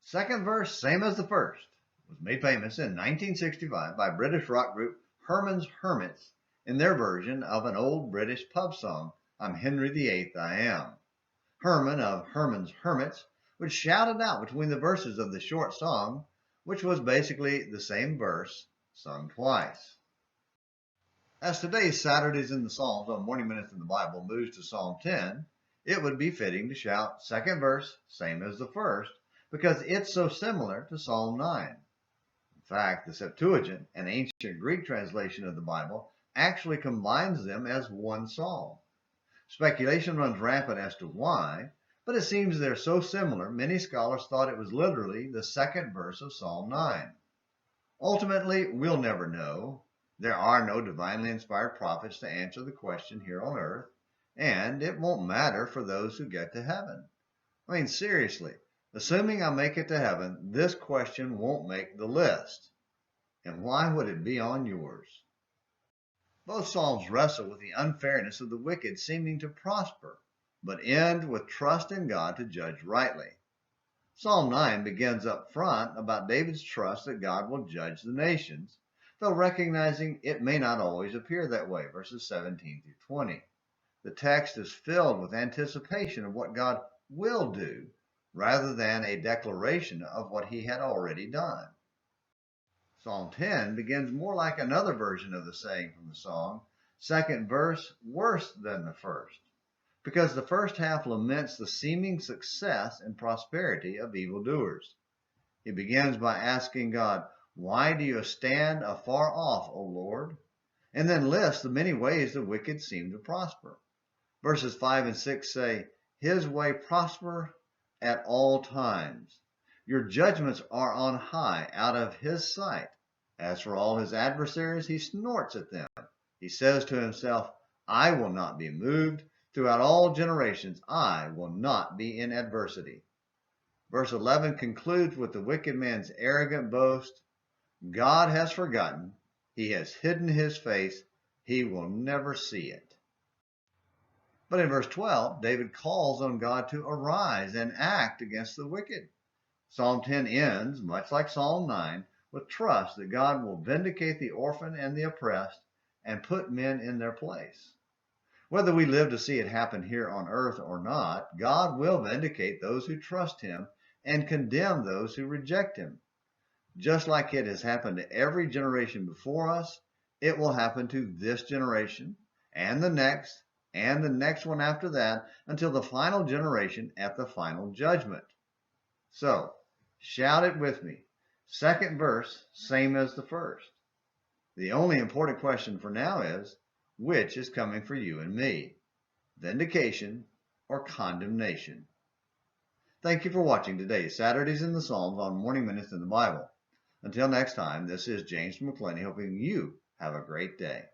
Second verse, same as the first, was made famous in 1965 by British rock group Herman's Hermits in their version of an old British pub song, I'm Henery the Eighth, I am. Herman of Herman's Hermits would shout it out between the verses of the short song, which was basically the same verse sung twice. As today's Saturdays in the Psalms on Morning Minutes in the Bible moves to Psalm 10, it would be fitting to shout second verse, same as the first, because it's so similar to Psalm 9. In fact, the Septuagint, an ancient Greek translation of the Bible, actually combines them as one psalm. Speculation runs rampant as to why, but it seems they're so similar, many scholars thought it was literally the second verse of Psalm 9. Ultimately, we'll never know. There are no divinely inspired prophets to answer the question here on earth, and it won't matter for those who get to heaven. I mean, seriously, assuming I make it to heaven, this question won't make the list. And why would it be on yours? Both Psalms wrestle with the unfairness of the wicked seeming to prosper, but end with trust in God to judge rightly. Psalm 9 begins up front about David's trust that God will judge the nations, though recognizing it may not always appear that way, verses 17 through 20. The text is filled with anticipation of what God will do, rather than a declaration of what he had already done. Psalm 10 begins more like another version of the saying from the song, second verse worse than the first, because the first half laments the seeming success and prosperity of evildoers. He begins by asking God, why do you stand afar off, O Lord? And then lists the many ways the wicked seem to prosper. Verses 5 and 6 say, his way prosper at all times. Your judgments are on high out of his sight. As for all his adversaries, he snorts at them. He says to himself, I will not be moved. Throughout all generations, I will not be in adversity. Verse 11 concludes with the wicked man's arrogant boast. God has forgotten. He has hidden his face. He will never see it. But in verse 12, David calls on God to arise and act against the wicked. Psalm 10 ends, much like Psalm 9, with trust that God will vindicate the orphan and the oppressed and put men in their place. Whether we live to see it happen here on earth or not, God will vindicate those who trust him and condemn those who reject him. Just like it has happened to every generation before us, it will happen to this generation and the next one after that until the final generation at the final judgment. So, shout it with me. Second verse, same as the first. The only important question for now is, which is coming for you and me? Vindication or condemnation? Thank you for watching today's Saturdays in the Psalms on Morning Minutes in the Bible. Until next time, this is James McClenny hoping you have a great day.